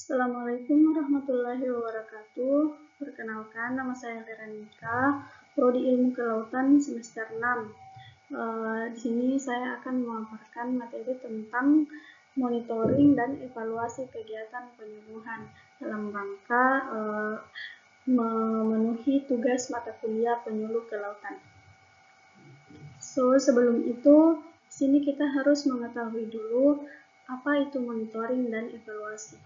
Assalamualaikum warahmatullahi wabarakatuh. Perkenalkan, nama saya Veronica, Prodi Ilmu Kelautan semester 6. Di sini saya akan memaparkan materi tentang monitoring dan evaluasi kegiatan penyuluhan dalam rangka memenuhi tugas mata kuliah penyuluh kelautan. Sebelum itu, di sini kita harus mengetahui dulu apa itu monitoring dan evaluasi.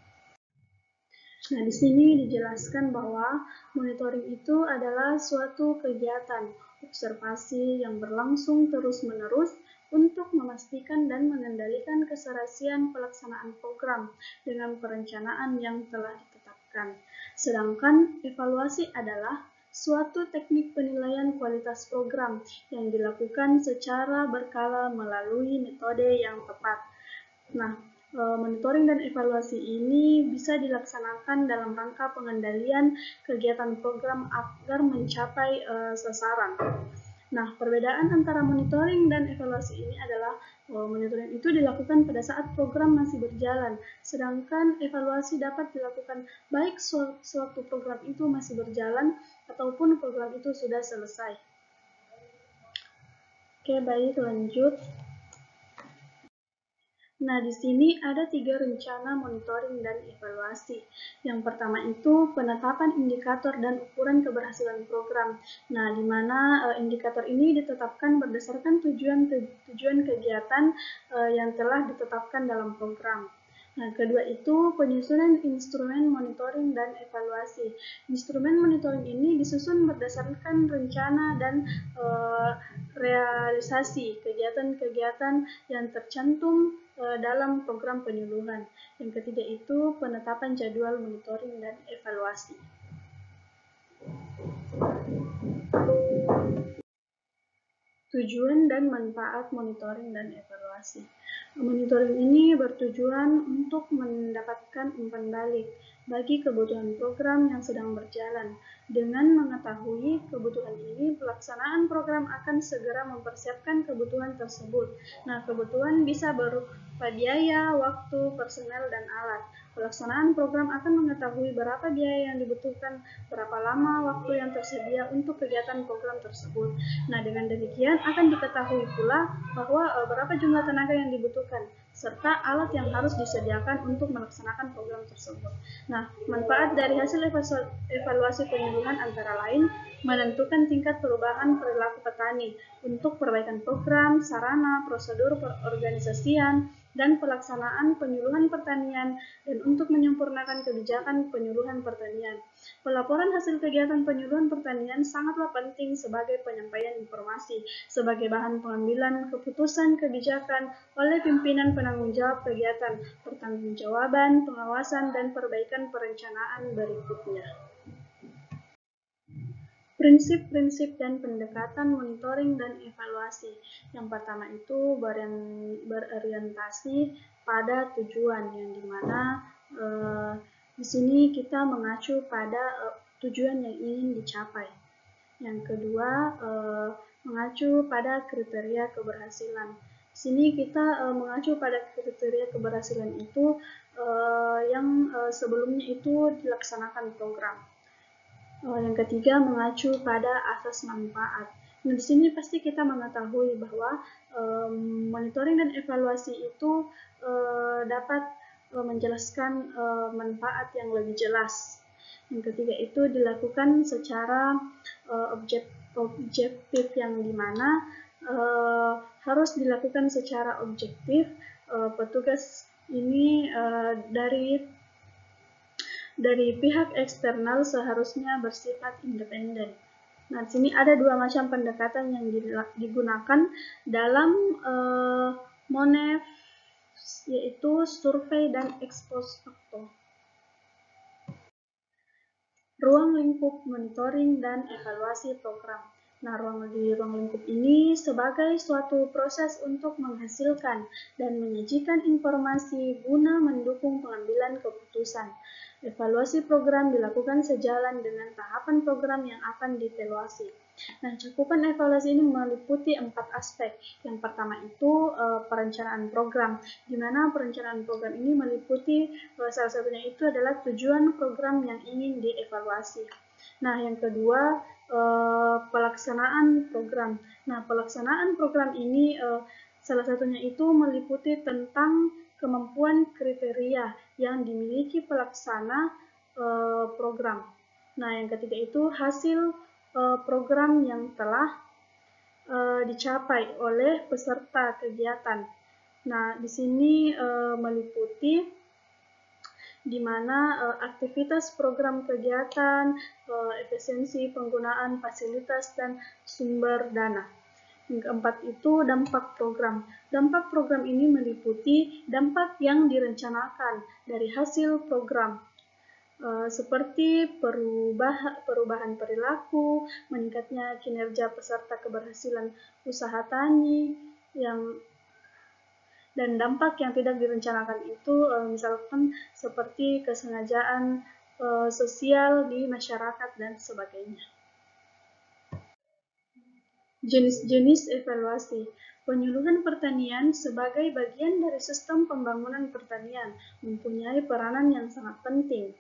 Nah, di sini dijelaskan bahwa monitoring itu adalah suatu kegiatan observasi yang berlangsung terus-menerus untuk memastikan dan mengendalikan keserasian pelaksanaan program dengan perencanaan yang telah ditetapkan. Sedangkan evaluasi adalah suatu teknik penilaian kualitas program yang dilakukan secara berkala melalui metode yang tepat. Nah, monitoring dan evaluasi ini bisa dilaksanakan dalam rangka pengendalian kegiatan program agar mencapai sasaran. Nah, perbedaan antara monitoring dan evaluasi ini adalah monitoring itu dilakukan pada saat program masih berjalan, sedangkan evaluasi dapat dilakukan baik sewaktu program itu masih berjalan ataupun program itu sudah selesai. Oke, baik, lanjut. Nah, di sini ada 3 rencana monitoring dan evaluasi. Yang pertama itu penetapan indikator dan ukuran keberhasilan program. Nah, di mana indikator ini ditetapkan berdasarkan tujuan kegiatan yang telah ditetapkan dalam program. Nah, kedua itu penyusunan instrumen monitoring dan evaluasi. Instrumen monitoring ini disusun berdasarkan rencana dan realisasi kegiatan-kegiatan yang tercantum dalam program penyuluhan. Yang ketiga itu penetapan jadwal monitoring dan evaluasi. Tujuan dan manfaat monitoring dan evaluasi. Monitoring ini bertujuan untuk mendapatkan umpan balik bagi kebutuhan program yang sedang berjalan. Dengan mengetahui kebutuhan ini, pelaksanaan program akan segera mempersiapkan kebutuhan tersebut. Nah, kebutuhan bisa berupa biaya, waktu, personel, dan alat. Pelaksanaan program akan mengetahui berapa biaya yang dibutuhkan, berapa lama waktu yang tersedia untuk kegiatan program tersebut. Nah, dengan demikian akan diketahui pula bahwa berapa jumlah tenaga yang dibutuhkan, serta alat yang harus disediakan untuk melaksanakan program tersebut. Nah, manfaat dari hasil evaluasi penyuluhan antara lain menentukan tingkat perubahan perilaku petani untuk perbaikan program, sarana, prosedur perorganisasian, dan pelaksanaan penyuluhan pertanian, dan untuk menyempurnakan kebijakan penyuluhan pertanian. Pelaporan hasil kegiatan penyuluhan pertanian sangatlah penting sebagai penyampaian informasi, sebagai bahan pengambilan keputusan kebijakan oleh pimpinan penanggung jawab kegiatan, pertanggungjawaban, pengawasan, dan perbaikan perencanaan berikutnya. Prinsip-prinsip dan pendekatan monitoring dan evaluasi. Yang pertama itu berorientasi pada tujuan, yang dimana di sini kita mengacu pada tujuan yang ingin dicapai. Yang kedua, mengacu pada kriteria keberhasilan. Di sini kita mengacu pada kriteria keberhasilan itu yang sebelumnya itu dilaksanakan program. Yang ketiga, mengacu pada asas manfaat. Nah, di sini pasti kita mengetahui bahwa monitoring dan evaluasi itu dapat menjelaskan manfaat yang lebih jelas. Yang ketiga itu dilakukan secara objektif, yang dimana harus dilakukan secara objektif. Petugas ini dari pihak eksternal seharusnya bersifat independen. Nah, di sini ada 2 macam pendekatan yang digunakan dalam MONEF, yaitu survei dan expose factor. Ruang lingkup monitoring dan evaluasi program. Nah, ruang lingkup ini sebagai suatu proses untuk menghasilkan dan menyajikan informasi guna mendukung pengambilan keputusan. Evaluasi program dilakukan sejalan dengan tahapan program yang akan dievaluasi. Nah, cakupan evaluasi ini meliputi 4 aspek. Yang pertama itu perencanaan program, di mana perencanaan program ini meliputi salah satunya itu adalah tujuan program yang ingin dievaluasi. Nah, yang kedua pelaksanaan program. Nah, pelaksanaan program ini salah satunya itu meliputi tentang kemampuan kriteria yang dimiliki pelaksana program. Nah, yang ketiga itu hasil program yang telah dicapai oleh peserta kegiatan. Nah, di sini meliputi di mana aktivitas program kegiatan, efisiensi penggunaan fasilitas dan sumber dana. Yang keempat itu dampak program. Dampak program ini meliputi dampak yang direncanakan dari hasil program, seperti perubahan perilaku, meningkatnya kinerja peserta keberhasilan usaha tani, dan dampak yang tidak direncanakan itu misalkan seperti kesengajaan sosial di masyarakat dan sebagainya. Jenis-jenis evaluasi. Penyuluhan pertanian sebagai bagian dari sistem pembangunan pertanian mempunyai peranan yang sangat penting.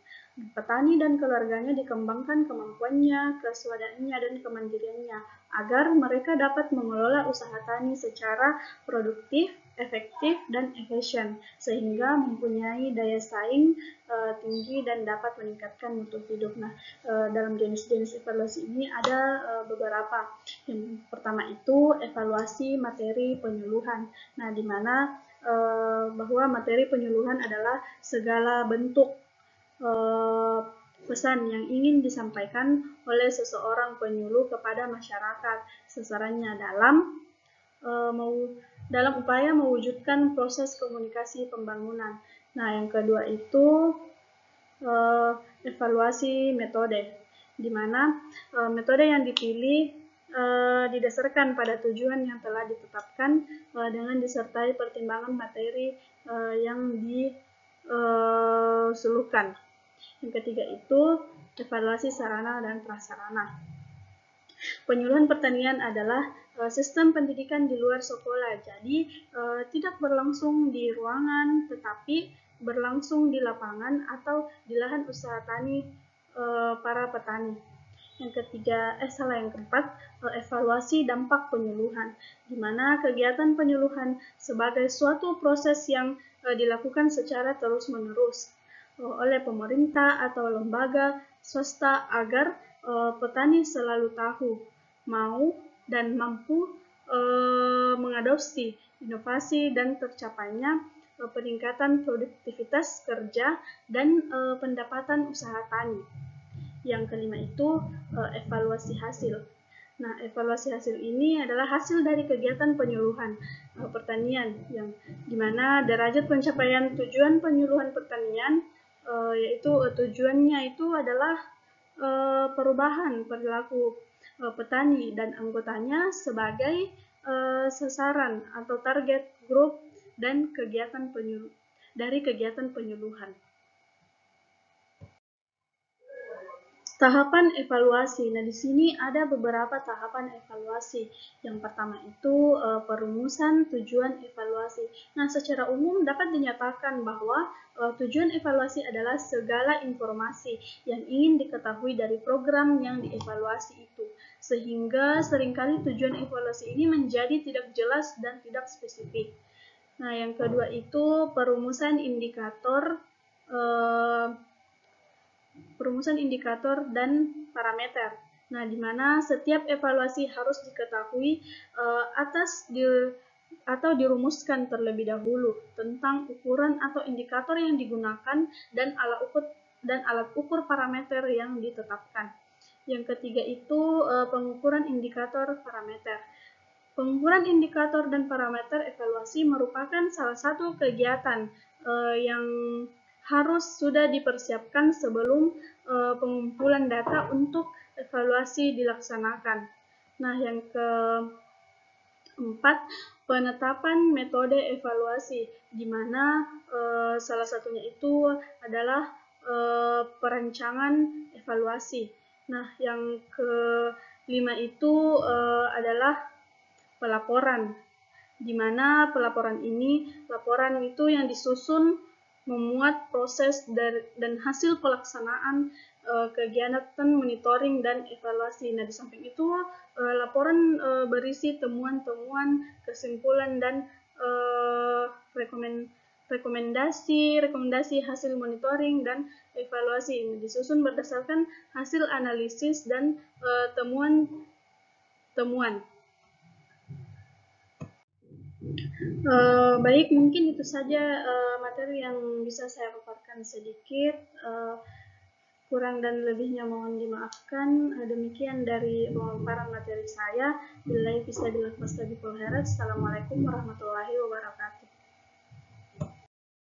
Petani dan keluarganya dikembangkan kemampuannya, keswadaannya, dan kemandiriannya agar mereka dapat mengelola usaha tani secara produktif, efektif, dan efisien, sehingga mempunyai daya saing tinggi dan dapat meningkatkan mutu hidup. Nah, dalam jenis-jenis evaluasi ini ada beberapa. Yang pertama itu evaluasi materi penyuluhan. Nah, di mana bahwa materi penyuluhan adalah segala bentuk pesan yang ingin disampaikan oleh seseorang penyuluh kepada masyarakat, sasarannya dalam upaya mewujudkan proses komunikasi pembangunan. Nah, yang kedua itu evaluasi metode, di mana metode yang dipilih didasarkan pada tujuan yang telah ditetapkan dengan disertai pertimbangan materi yang disuluhkan. Yang ketiga itu evaluasi sarana dan prasarana. Penyuluhan pertanian adalah sistem pendidikan di luar sekolah, jadi tidak berlangsung di ruangan, tetapi berlangsung di lapangan atau di lahan usaha tani para petani. Yang keempat, evaluasi dampak penyuluhan, di mana kegiatan penyuluhan sebagai suatu proses yang dilakukan secara terus-menerus oleh pemerintah atau lembaga swasta agar petani selalu tahu, mau, dan mampu mengadopsi inovasi dan tercapainya peningkatan produktivitas kerja dan pendapatan usaha tani. Yang kelima itu evaluasi hasil. Nah, evaluasi hasil ini adalah hasil dari kegiatan penyuluhan pertanian, yang dimana derajat pencapaian tujuan penyuluhan pertanian yaitu tujuannya itu adalah perubahan perilaku petani dan anggotanya sebagai sasaran atau target grup dan kegiatan penyuluhan. Tahapan evaluasi. Nah, di sini ada beberapa tahapan evaluasi. Yang pertama itu perumusan tujuan evaluasi. Nah, secara umum dapat dinyatakan bahwa tujuan evaluasi adalah segala informasi yang ingin diketahui dari program yang dievaluasi itu. Sehingga seringkali tujuan evaluasi ini menjadi tidak jelas dan tidak spesifik. Nah, yang kedua itu perumusan indikator dan parameter. Nah, di mana setiap evaluasi harus diketahui atau dirumuskan terlebih dahulu tentang ukuran atau indikator yang digunakan dan alat ukur parameter yang ditetapkan. Yang ketiga itu pengukuran indikator parameter. Pengukuran indikator dan parameter evaluasi merupakan salah satu kegiatan yang harus sudah dipersiapkan sebelum pengumpulan data untuk evaluasi dilaksanakan. Nah, yang keempat, penetapan metode evaluasi, di mana salah satunya itu adalah perancangan evaluasi. Nah, yang kelima itu adalah pelaporan, di mana laporan itu yang disusun memuat proses dan hasil pelaksanaan kegiatan monitoring dan evaluasi. Nah, di samping itu laporan berisi temuan-temuan, kesimpulan, dan rekomendasi hasil monitoring dan evaluasi. Ini disusun berdasarkan hasil analisis dan temuan-temuan. Baik, mungkin itu saja materi yang bisa saya paparkan sedikit. Kurang dan lebihnya mohon dimaafkan. Demikian dari pemaparan materi saya. Billahi fisabilillah. Assalamualaikum warahmatullahi wabarakatuh.